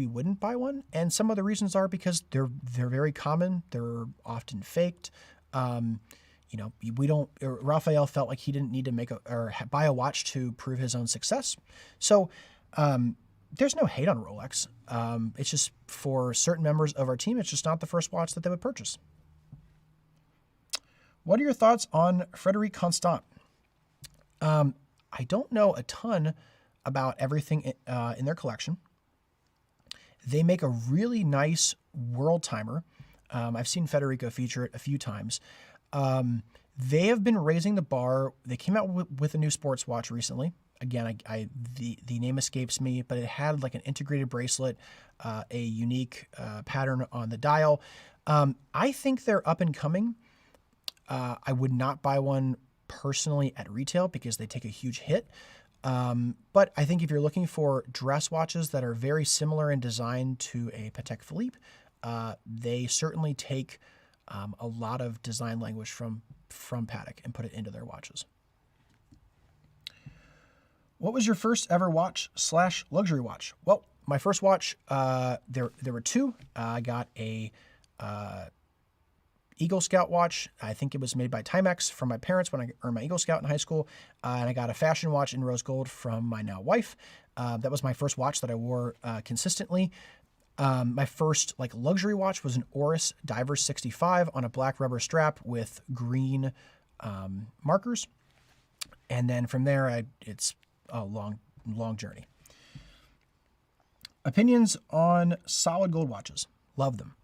wouldn't buy one, and some of the reasons are because they're very common. They're often faked. Raphael felt like he didn't need to buy a watch to prove his own success. So there's no hate on Rolex. It's just for certain members of our team, it's just not the first watch that they would purchase. What are your thoughts on Frederic Constant? I don't know a ton about everything in their collection. They make a really nice world timer. I've seen Federico feature it a few times. They have been raising the bar. They came out with a new sports watch recently. Again, the name escapes me, but it had like an integrated bracelet, a unique pattern on the dial. I think they're up and coming. I would not buy one personally at retail because they take a huge hit. But I think if you're looking for dress watches that are very similar in design to a Patek Philippe, they certainly take a lot of design language from Paddock and put it into their watches. What was your first ever watch / luxury watch? Well, my first watch, there were two. I got a Eagle Scout watch. I think it was made by Timex from my parents when I earned my Eagle Scout in high school. And I got a fashion watch in rose gold from my now wife. That was my first watch that I wore consistently. My first luxury watch was an Oris Diver 65 on a black rubber strap with green markers. And then from there, it's a long journey. Opinions on solid gold watches. Love them.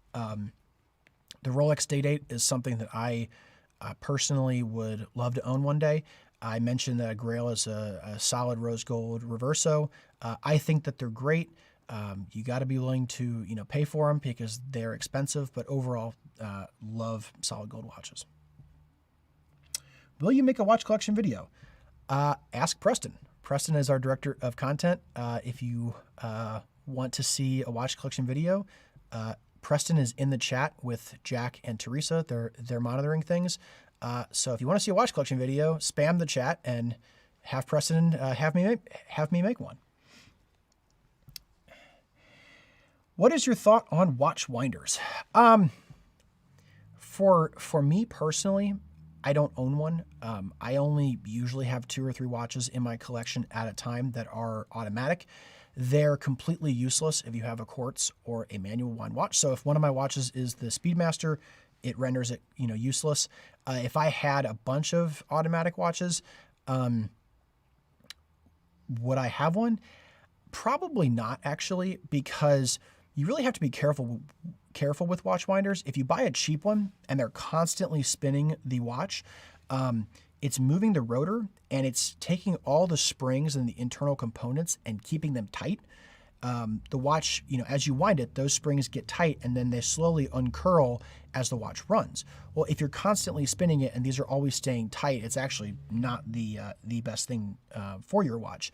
The Rolex Day-Date is something that I personally would love to own one day. I mentioned that a Grail is a solid rose gold Reverso. I think that they're great. You got to be willing to pay for them because they're expensive, but overall, love solid gold watches. Will you make a watch collection video? Ask Preston. Preston is our director of content. If you want to see a watch collection video, Preston is in the chat with Jack and Teresa. They're monitoring things. So if you want to see a watch collection video, spam the chat and have Preston have me make one. What is your thought on watch winders? For me personally, I don't own one. I only usually have 2 or 3 watches in my collection at a time that are automatic. They're completely useless if you have a quartz or a manual wind watch. So if one of my watches is the Speedmaster, it renders it useless. If I had a bunch of automatic watches, would I have one? Probably not, actually, because you really have to be careful with watch winders. If you buy a cheap one and they're constantly spinning the watch, it's moving the rotor and it's taking all the springs and the internal components and keeping them tight. The watch, as you wind it, those springs get tight and then they slowly uncurl as the watch runs. Well, if you're constantly spinning it and these are always staying tight, it's actually not the best thing for your watch.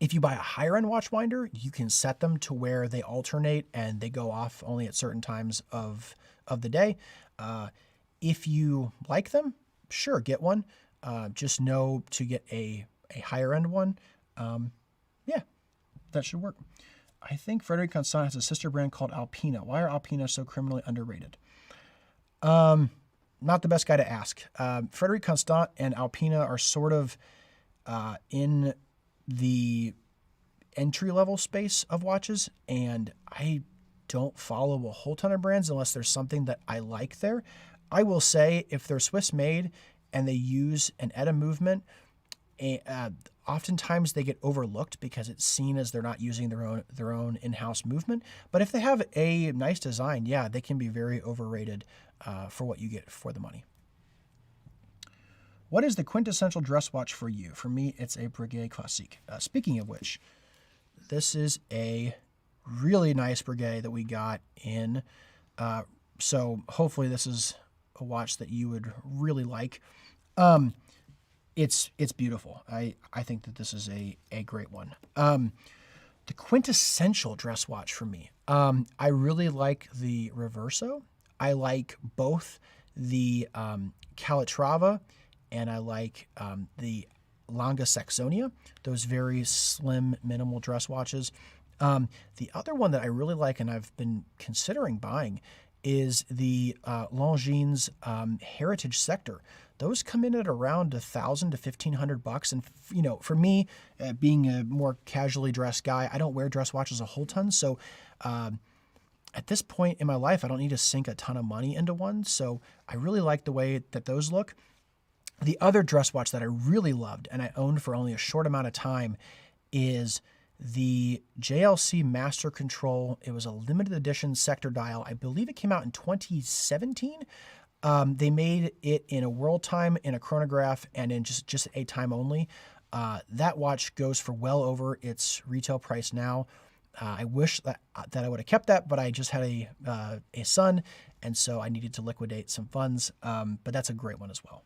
If you buy a higher end watch winder, you can set them to where they alternate and they go off only at certain times of the day. If you like them, sure, get one. Just know to get a higher end one. Yeah, that should work. I think Frederic Constant has a sister brand called Alpina. Why are Alpina so criminally underrated? Not the best guy to ask. Frederic Constant and Alpina are sort of in the entry-level space of watches, and I don't follow a whole ton of brands unless there's something that I like there. I will say if they're Swiss-made and they use an ETA movement, oftentimes they get overlooked because it's seen as they're not using their own in-house movement. But if they have a nice design, yeah, they can be very overrated for what you get for the money. What is the quintessential dress watch for you? For me, it's a Breguet Classique. Speaking of which, this is a really nice Breguet that we got in. So hopefully this is a watch that you would really like. It's beautiful. I think that this is a great one. The quintessential dress watch for me. I really like the Reverso. I like both the Calatrava and I like the Longa Saxonia, those very slim, minimal dress watches. The other one that I really like and I've been considering buying is the Longines Heritage Sector. Those come in at around $1,000 to $1,500, and for me, being a more casually dressed guy, I don't wear dress watches a whole ton. So at this point in my life, I don't need to sink a ton of money into one. So I really like the way that those look. The other dress watch that I really loved and I owned for only a short amount of time is the JLC Master Control. It was a limited edition sector dial. I believe it came out in 2017. They made it in a world time, in a chronograph, and in just a time only. That watch goes for well over its retail price now. I wish that I would have kept that, but I just had a son, and so I needed to liquidate some funds. But that's a great one as well.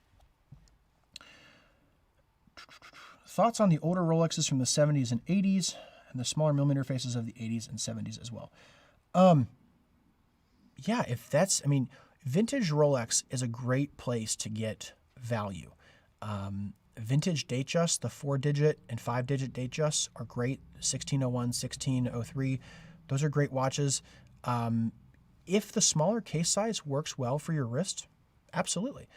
Thoughts on the older Rolexes from the 70s and 80s and the smaller millimeter faces of the 80s and 70s as well. Yeah, if that's, I mean, vintage Rolex is a great place to get value. Vintage Datejust, the 4-digit and 5-digit Datejusts are great. 1601, 1603, those are great watches. If the smaller case size works well for your wrist, absolutely.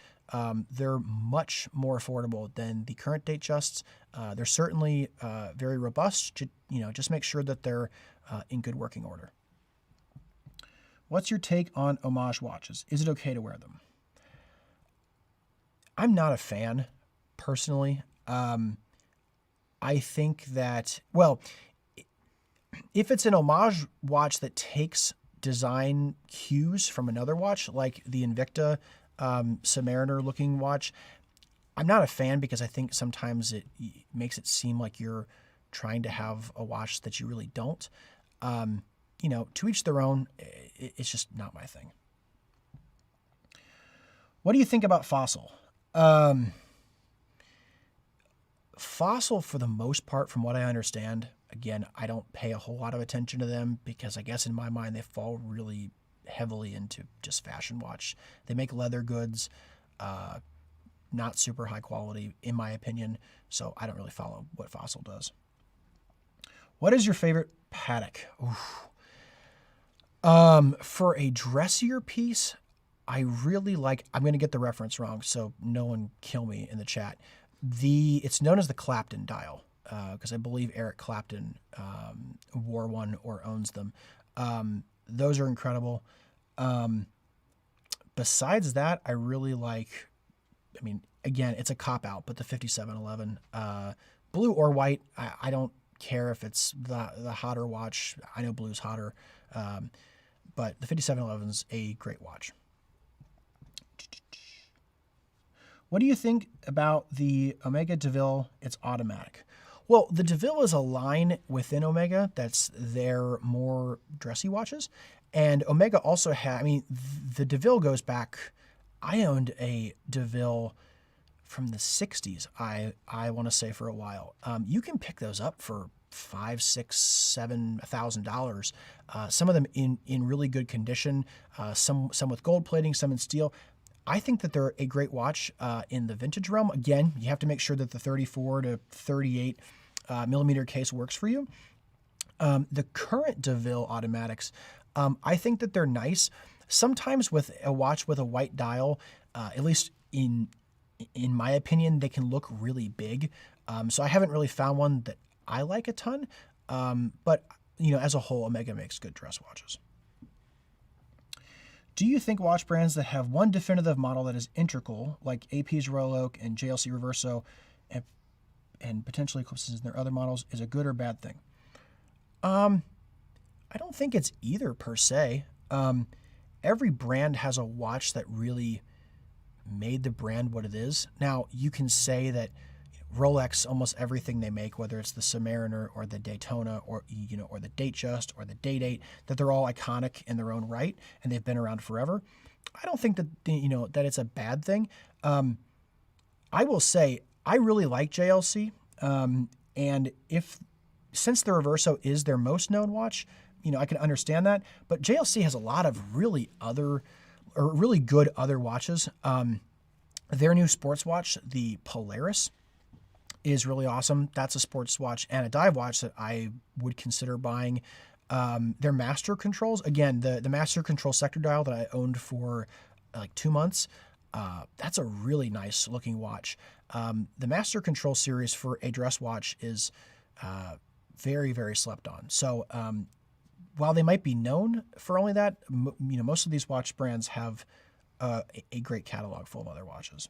They're much more affordable than the current Datejusts. They're certainly very robust. Just make sure that they're in good working order. What's your take on Homage watches? Is it okay to wear them? I'm not a fan, personally. I think that, well, if it's an Homage watch that takes design cues from another watch, like the Invicta Submariner looking watch, I'm not a fan because I think sometimes it makes it seem like you're trying to have a watch that you really don't. To each their own. It's just not my thing. What do you think about Fossil? Fossil, for the most part, from what I understand, again, I don't pay a whole lot of attention to them because I guess in my mind they fall really heavily into just fashion watch. They make leather goods, not super high quality, in my opinion, so I don't really follow what Fossil does. What is your favorite Paddock? For a dressier piece, I really like, I'm going to get the reference wrong, so no one kill me in the chat. It's known as the Clapton dial, because I believe Eric Clapton wore one or owns them. Those are incredible. Besides that, I really like, again, it's a cop-out, but the 5711, blue or white, I don't care if it's the hotter watch. I know blue's hotter, but the 5711 is a great watch. What do you think about the Omega DeVille? It's automatic. Well, the DeVille is a line within Omega that's their more dressy watches. And Omega also the DeVille goes back, I owned a DeVille from the 60s, I want to say, for a while. You can pick those up for $5,000, $6,000, $7,000. Some of them in really good condition, some with gold plating, some in steel. I think that they're a great watch in the vintage realm. Again, you have to make sure that the 34 to 38 millimeter case works for you. The current DeVille automatics, I think that they're nice. Sometimes with a watch with a white dial, at least in my opinion, they can look really big. So I haven't really found one that I like a ton. But as a whole, Omega makes good dress watches. Do you think watch brands that have one definitive model that is integral, like AP's Rolloak and JLC Reverso, and potentially Eclipses in their other models, is a good or bad thing? I don't think it's either per se. Every brand has a watch that really made the brand what it is. Now, you can say that Rolex, almost everything they make, whether it's the Submariner or the Daytona or the Datejust or the Day-Date, that they're all iconic in their own right and they've been around forever. I don't think that that it's a bad thing. I will say I really like JLC, and since the Reverso is their most known watch, I can understand that. But JLC has a lot of really good other watches. Their new sports watch, the Polaris, is really awesome. That's a sports watch and a dive watch that I would consider buying. Their master controls, again, the master control sector dial that I owned for like 2 months, that's a really nice looking watch. The master control series for a dress watch is very, very slept on. So while they might be known for only that, most of these watch brands have a great catalog full of other watches.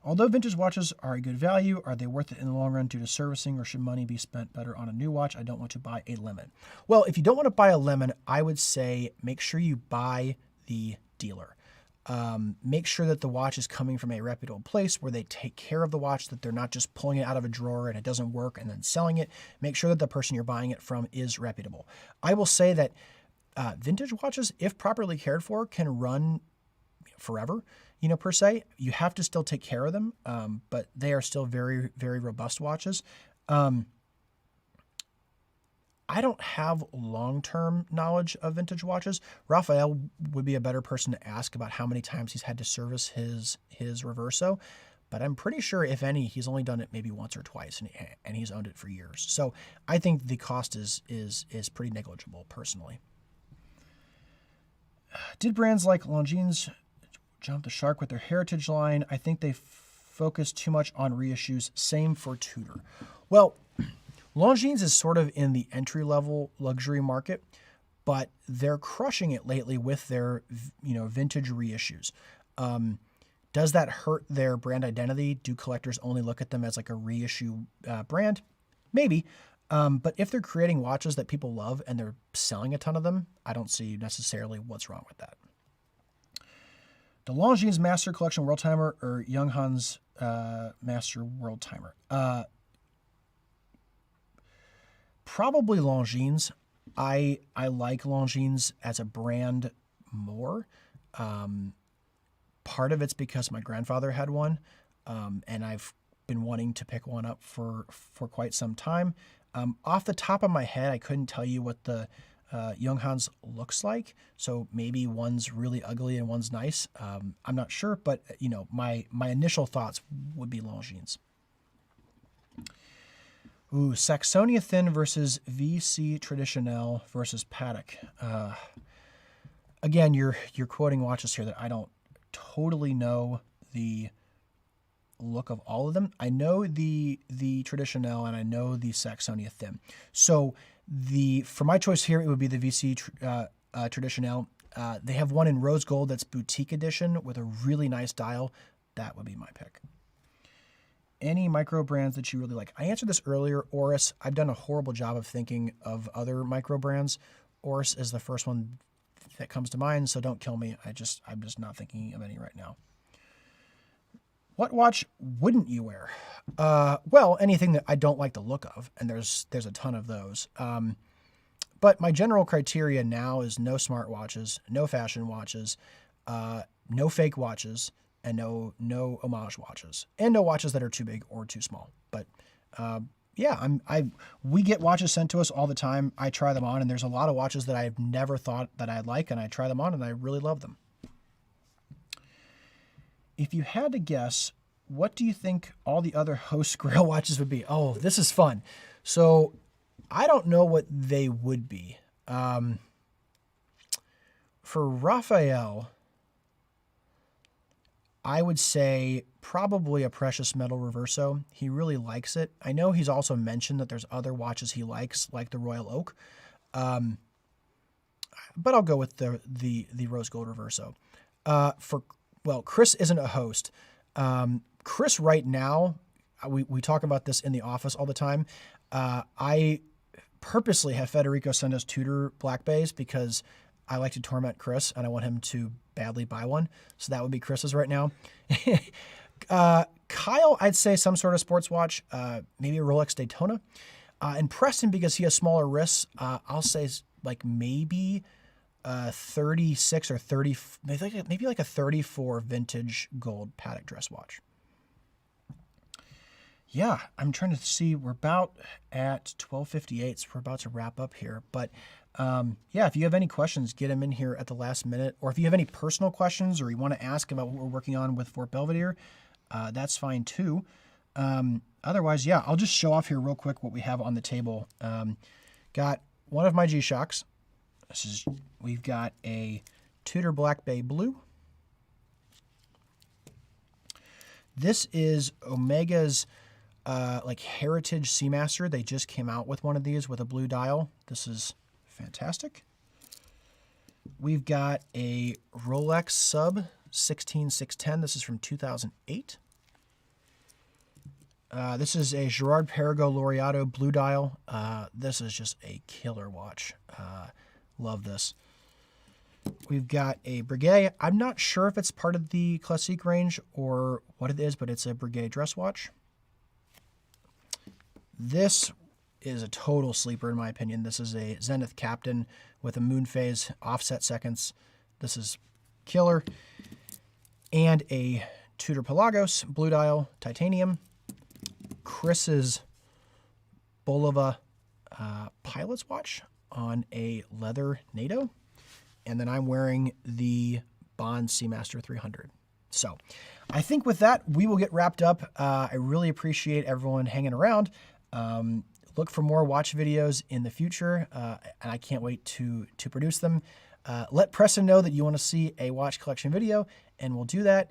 Although vintage watches are a good value, are they worth it in the long run due to servicing, or should money be spent better on a new watch? I don't want to buy a lemon. Well, if you don't want to buy a lemon, I would say make sure you buy the dealer. Make sure that the watch is coming from a reputable place where they take care of the watch, that they're not just pulling it out of a drawer and it doesn't work and then selling it. Make sure that the person you're buying it from is reputable. I will say that vintage watches, if properly cared for, can run forever. Per se, you have to still take care of them, but they are still very, very robust watches. I don't have long-term knowledge of vintage watches. Raphael would be a better person to ask about how many times he's had to service his Reverso, but I'm pretty sure, if any, he's only done it maybe once or twice, and he's owned it for years. So I think the cost is pretty negligible, personally. Did brands like Longines jump the shark with their heritage line? I think they focus too much on reissues. Same for Tudor. Well, Longines is sort of in the entry-level luxury market, but they're crushing it lately with their, vintage reissues. Does that hurt their brand identity? Do collectors only look at them as like a reissue brand? Maybe. But if they're creating watches that people love and they're selling a ton of them, I don't see necessarily what's wrong with that. The Longines Master Collection World Timer or Younghan's Master World Timer? Probably Longines. I like Longines as a brand more. Part of it's because my grandfather had one, and I've been wanting to pick one up for quite some time. Off the top of my head, I couldn't tell you what the Younghan's looks like, so maybe one's really ugly and one's nice. I'm not sure, but my initial thoughts would be Longines. Ooh, Saxonia Thin versus VC Traditionnel versus Paddock. Again, you're quoting watches here that I don't totally know the look of all of them. I know the Traditionnel and I know the Saxonia Thin. So for my choice here, it would be the VC Traditionnel. They have one in rose gold that's boutique edition with a really nice dial. That would be my pick. Any micro brands that you really like? I answered this earlier. Oris. I've done a horrible job of thinking of other micro brands. Oris is the first one that comes to mind, so don't kill me. I'm just not thinking of any right now. What watch wouldn't you wear? Well, anything that I don't like the look of, and there's a ton of those. But my general criteria now is no smartwatches, no fashion watches, no fake watches, and no homage watches, and no watches that are too big or too small. But yeah, we get watches sent to us all the time. I try them on, and there's a lot of watches that I've never thought that I'd like, and I try them on, and I really love them. If you had to guess, what do you think all the other Host Grail watches would be? Oh, this is fun. So I don't know what they would be. For Raphael, I would say probably a precious metal Reverso. He really likes it. I know he's also mentioned that there's other watches he likes, like the Rolloak. But I'll go with the rose gold Reverso. Well, Chris isn't a host. Chris right now, we talk about this in the office all the time. I purposely have Federico send us Tudor Black Bays because I like to torment Chris and I want him to badly buy one. So that would be Chris's right now. Kyle, I'd say some sort of sports watch, maybe a Rolex Daytona. And Preston, because he has smaller wrists, I'll say like maybe 36 or 30, maybe like a 34 vintage gold Paddock dress watch. Yeah, I'm trying to see. We're about at 12:58, so we're about to wrap up here. But yeah, if you have any questions, get them in here at the last minute. Or if you have any personal questions or you want to ask about what we're working on with Fort Belvedere, that's fine too. Otherwise, yeah, I'll just show off here real quick what we have on the table. Got one of my G-Shocks. We've got a Tudor Black Bay Blue. This is Omega's like Heritage Seamaster. They just came out with one of these with a blue dial. This is fantastic. We've got a Rolex Sub 16610. This is from 2008. This is a Gerard Perregaux Laureato blue dial. This is just a killer watch. Love this. We've got a Breguet. I'm not sure if it's part of the Classique range or what it is, but it's a Breguet dress watch. This is a total sleeper in my opinion. This is a Zenith Captain with a moon phase offset seconds. This is killer. And a Tudor Pelagos blue dial titanium. Chris's Bulova pilot's watch on a leather NATO. And then I'm wearing the Bond Seamaster 300. So I think with that, we will get wrapped up. I really appreciate everyone hanging around. Look for more watch videos in the future, and I can't wait to produce them. Let Preston know that you want to see a watch collection video, and we'll do that.